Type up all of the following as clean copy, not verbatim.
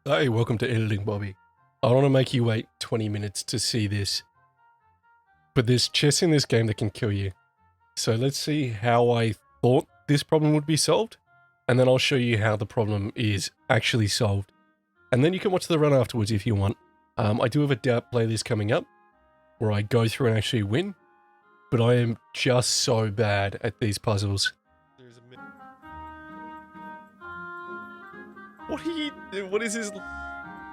Hey, welcome to Editing Bobby. I don't want to make you wait 20 minutes to see this, but there's chests in this game that can kill you. So let's see how I thought this problem would be solved, and then I'll show you how the problem is actually solved. And then you can watch the run afterwards if you want. I do have a doubt playlist coming up, where I go through and actually win, but I am just so bad at these puzzles. What are you... What is this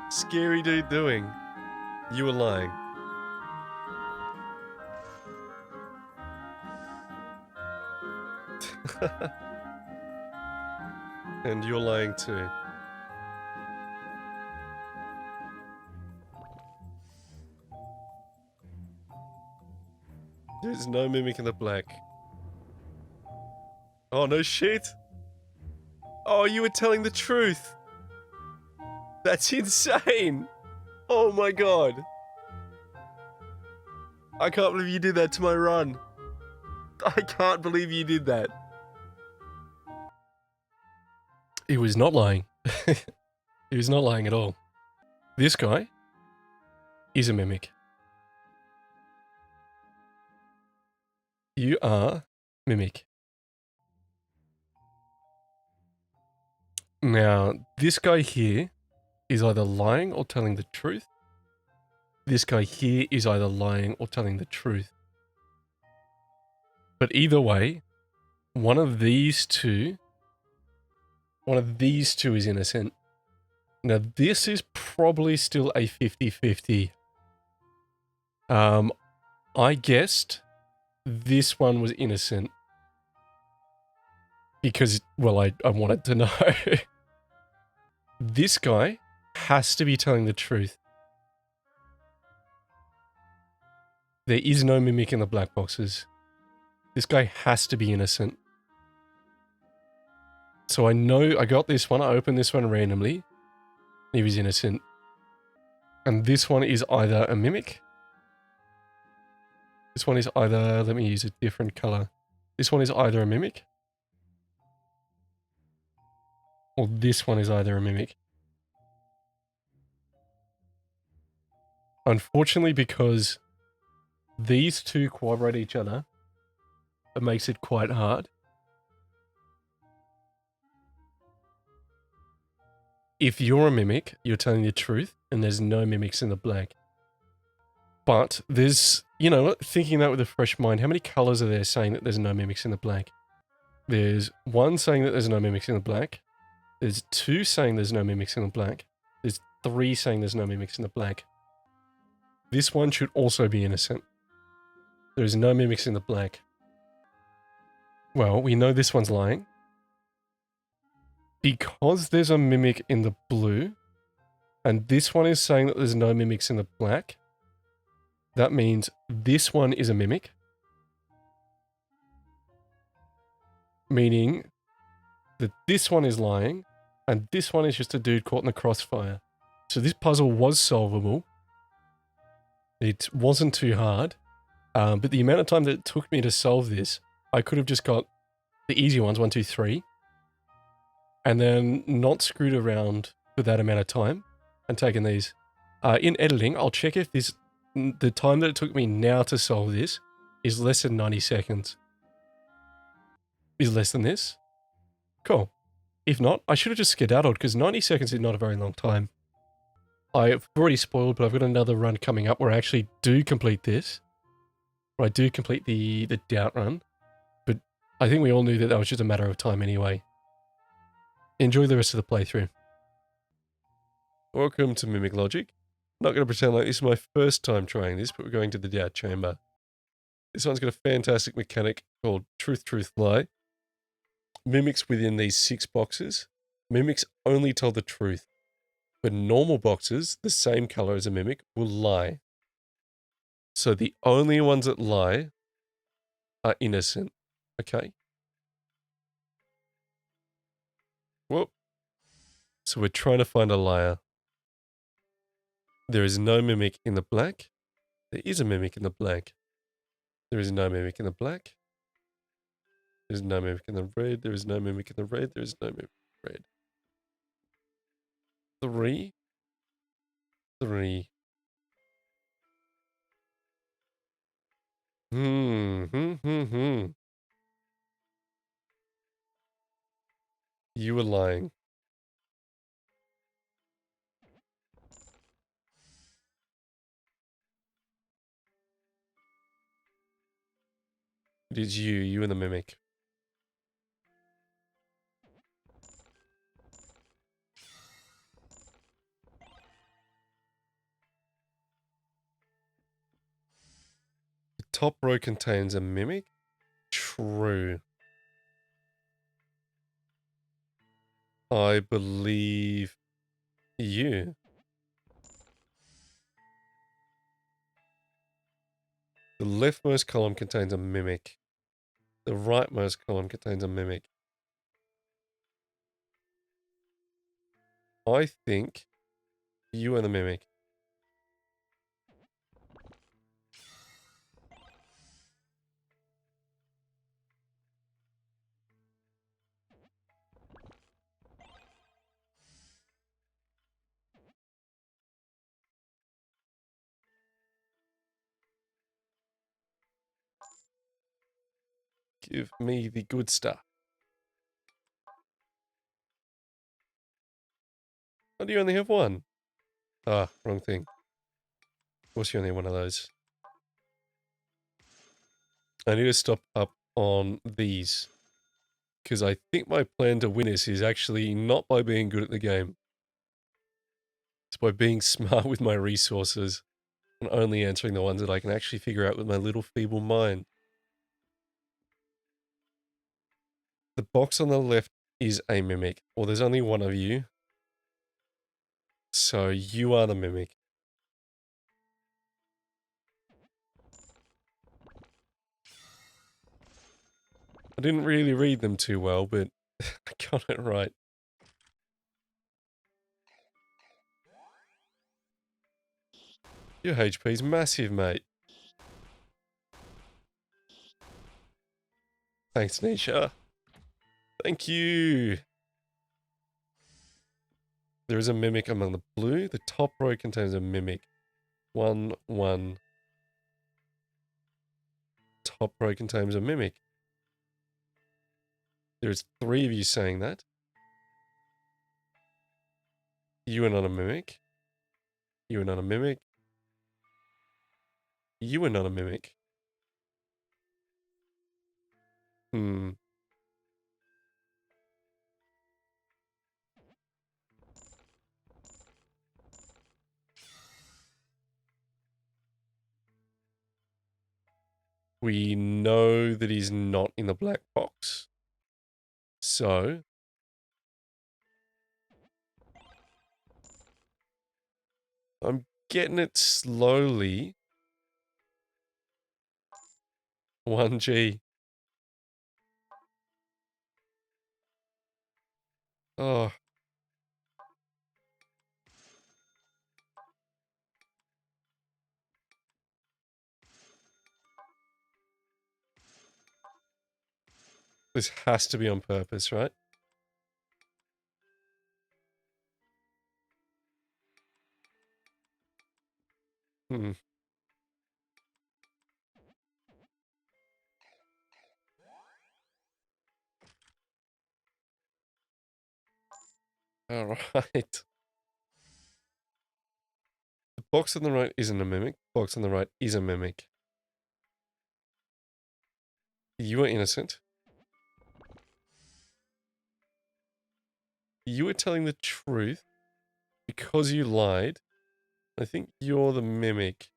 scary dude doing? You were lying. And you're lying too. There's no mimic in the black. Oh, no shit. Oh, you were telling the truth. That's insane. Oh my god. I can't believe you did that to my run. I can't believe you did that. He was not lying. He was not lying at all. This guy is a mimic. You are mimic. Now, this guy here is either lying or telling the truth. This guy here is either lying or telling the truth. But either way, one of these two is innocent. Now, this is probably still a 50-50. I guessed this one was innocent. Because, well, I wanted to know. This guy has to be telling the truth. There is no mimic in the black boxes. This guy has to be innocent. So I know I got this one. I opened this one randomly. He was innocent. And this one is either a mimic. This one is either... Let me use a different color. This one is either a mimic. Or this one is either a mimic. Unfortunately, because these two corroborate each other, it makes it quite hard. If you're a mimic, you're telling the truth, and there's no mimics in the black. But there's, you know, thinking that with a fresh mind, how many colors are there saying that there's no mimics in the black? There's one saying that there's no mimics in the black. There's two saying there's no mimics in the black. There's three saying there's no mimics in the black. This one should also be innocent. There is no mimics in the black. Well, we know this one's lying. Because there's a mimic in the blue, and this one is saying that there's no mimics in the black, that means this one is a mimic. Meaning that this one is lying, and this one is just a dude caught in the crossfire. So this puzzle was solvable. It wasn't too hard, but the amount of time that it took me to solve this, I could have just got the easy ones, 1, 2, 3, and then not screwed around for that amount of time and taken these. In editing, I'll check if the time that it took me now to solve this is less than 90 seconds. Is less than this? Cool. If not, I should have just skedaddled because 90 seconds is not a very long time. I've already spoiled, but I've got another run coming up where I actually do complete this. Where I do complete the doubt run. But I think we all knew that that was just a matter of time anyway. Enjoy the rest of the playthrough. Welcome to Mimic Logic. I'm not going to pretend like this is my first time trying this, but we're going to the doubt chamber. This one's got a fantastic mechanic called Truth, Truth, Lie. Mimics within these 6 boxes. Mimics only tell the truth. But normal boxes, the same color as a mimic, will lie. So the only ones that lie are innocent. Okay? Whoop. So we're trying to find a liar. There is no mimic in the black. There is a mimic in the black. There is no mimic in the black. There's no mimic in the red. There is no mimic in the red. There is no mimic in the red. 3 3. You were lying. It is you and the mimic. The top row contains a mimic? True. I believe you. The leftmost column contains a mimic. The rightmost column contains a mimic. I think you are the mimic. Give me the good stuff. Why do you only have one? Ah, wrong thing. Of course you only have one of those. I need to stop up on these. Because I think my plan to win this is actually not by being good at the game. It's by being smart with my resources and only answering the ones that I can actually figure out with my little feeble mind. The box on the left is a mimic. Well, there's only one of you. So you are the mimic. I didn't really read them too well, but I got it right. Your HP's massive, mate. Thanks, Nisha. Thank you. There is a mimic among the blue. The top row contains a mimic. 1, 1. Top row contains a mimic. There's 3 of you saying that. You are not a mimic. You are not a mimic. You are not a mimic. We know that he's not in the black box. So I'm getting it slowly. 1G. Oh. This has to be on purpose, right? All right. The box on the right isn't a mimic. The box on the right is a mimic. You are innocent. You are telling the truth because you lied. I think you're the mimic.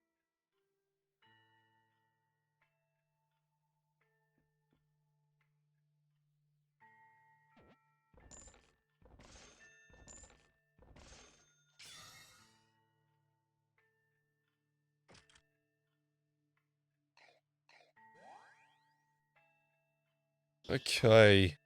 Okay.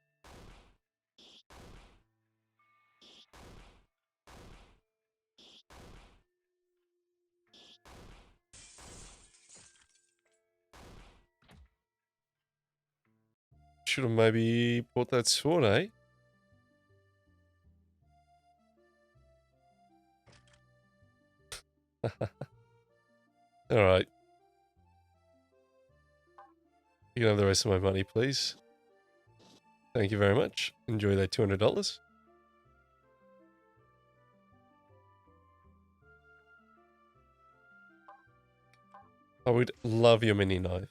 Should have maybe bought that sword, eh? Alright. You can have the rest of my money, please. Thank you very much. Enjoy that $200. I would love your mini knife.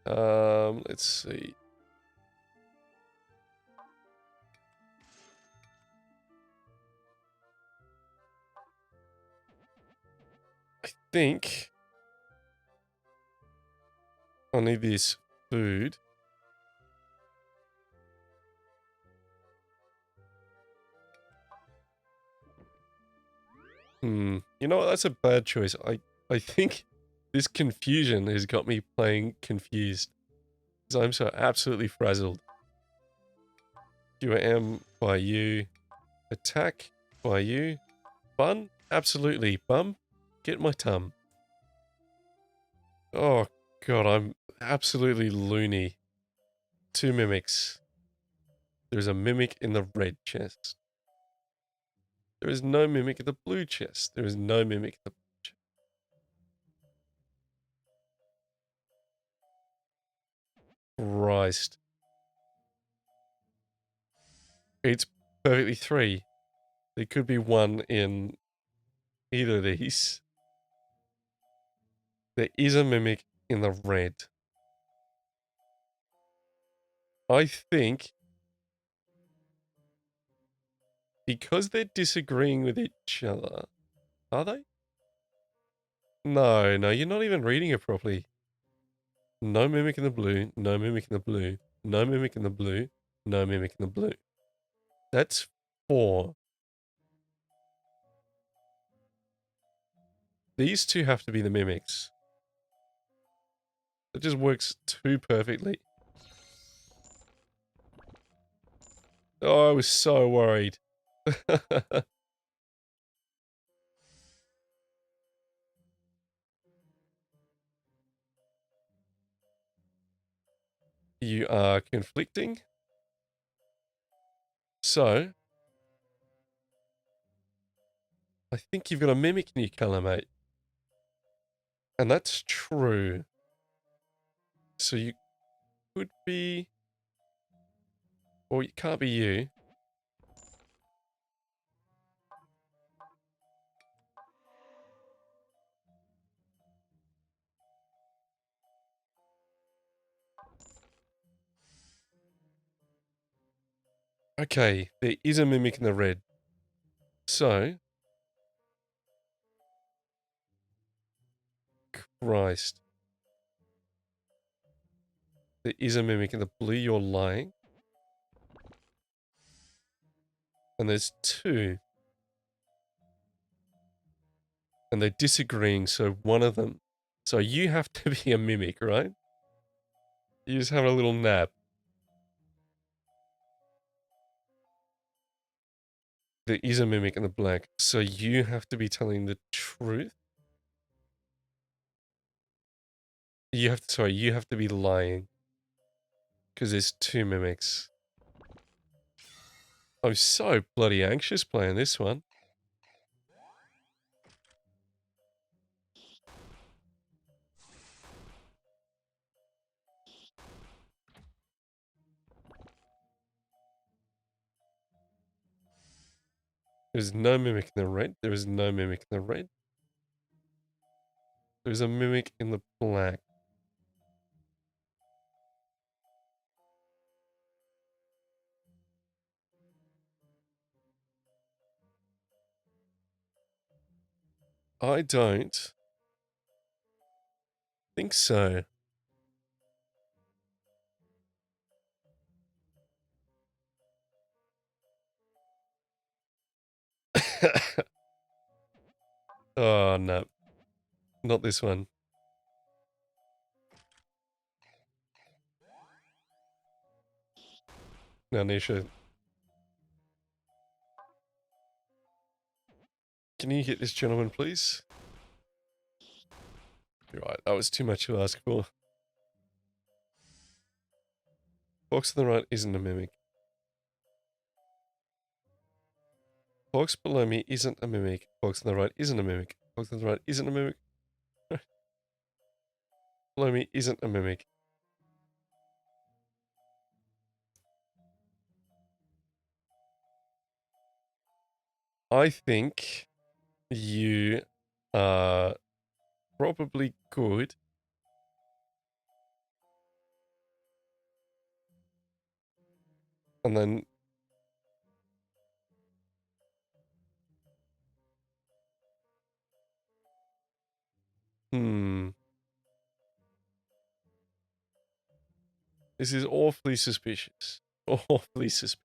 Let's see. I think I need this food. You know what? That's a bad choice. I think this confusion has got me playing confused. Because I'm so absolutely frazzled. QM by you. Attack by you. Fun? Absolutely. Bum? Get my tum. Oh, God, I'm absolutely loony. 2 mimics. There's a mimic in the red chest. There is no mimic in the blue chest. There is no mimic in the blue chest. Christ. It's perfectly 3. There could be 1 in either of these. There is a mimic in the red. I think because they're disagreeing with each other, are they? No, you're not even reading it properly. No mimic in the blue, no mimic in the blue, no mimic in the blue, no mimic in the blue. That's 4. These 2 have to be the mimics. It just works too perfectly. Oh, I was so worried. You are conflicting. So, I think you've got a mimic in your colour, mate. And that's true. So you could be... Well, it can't be you. Okay, there is a mimic in the red. So... Christ. There is a mimic in the blue, you're lying. And there's 2. And they're disagreeing, so one of them... So you have to be a mimic, right? You just have a little nap. There is a mimic in the black, so you have to be telling the truth? You have to, sorry, you have to be lying. Because there's 2 mimics. I'm so bloody anxious playing this one. There's no mimic in the red. There is no mimic in the red. There's a mimic in the black. I don't think so. Oh, no. Not this one. Now, Nisha. Can you hit this gentleman, please? You're right, that was too much to ask for. Box on the right isn't a mimic. Box below me isn't a mimic. Box on the right isn't a mimic. Box on the right isn't a mimic. Below me isn't a mimic. I think you are probably good. And then this is awfully suspicious. Awfully suspicious.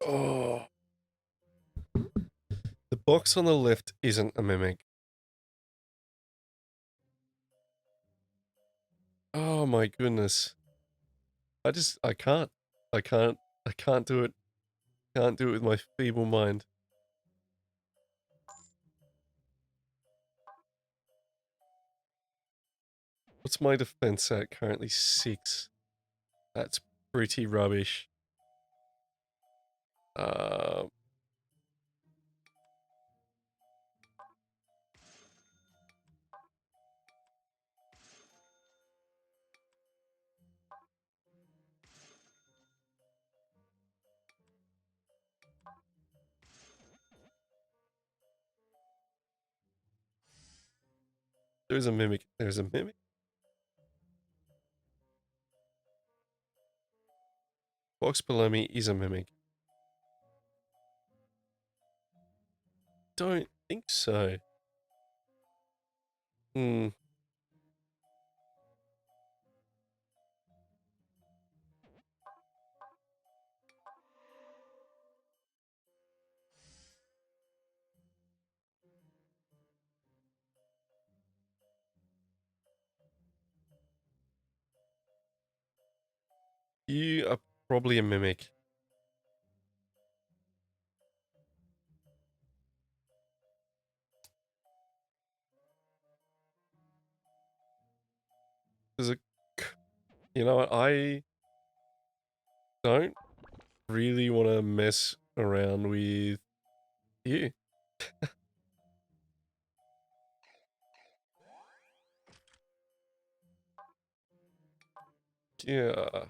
Oh. The box on the left isn't a mimic. Oh my goodness. I can't do it. Can't do it with my feeble mind. What's my defense at? Currently 6. That's pretty rubbish. There's a mimic. There's a mimic. Box below me is a mimic. Don't think so. You are probably a mimic. There's a... You know what? I don't really want to mess around with you. Yeah.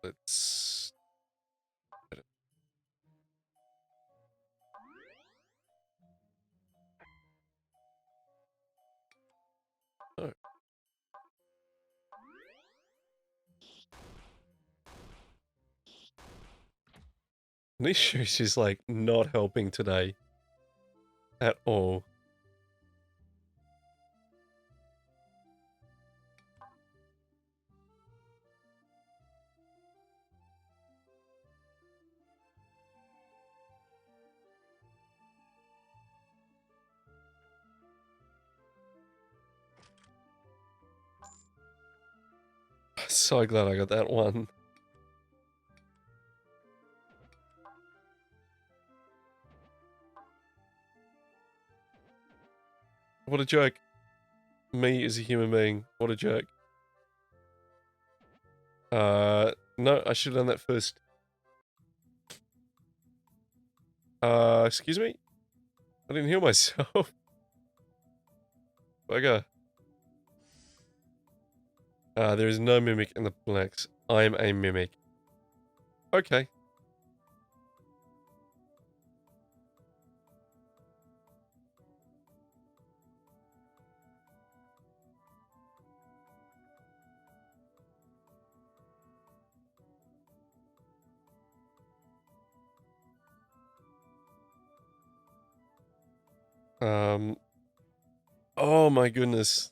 Let's... Oh. This shoes is like not helping today. At all. So glad I got that one. What a joke. Me as a human being. What a joke. No, I should have done that first. Excuse me? I didn't heal myself. Bugger. There is no mimic in the blacks. I am a mimic. Okay. Oh my goodness.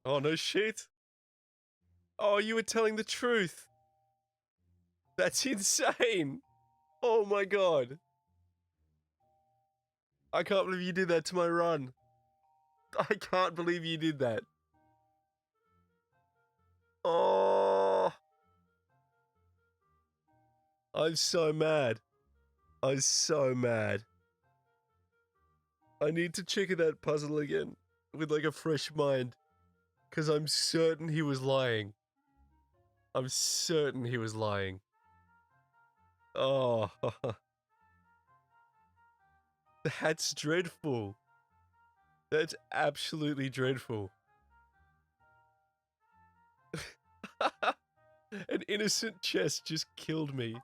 Oh, no shit. Oh, you were telling the truth. That's insane. Oh my god. I can't believe you did that to my run. I can't believe you did that. Oh. I'm so mad. I'm so mad. I need to check that puzzle again with like a fresh mind. Because I'm certain he was lying. I'm certain he was lying. Oh. That's dreadful. That's absolutely dreadful. An innocent chest just killed me.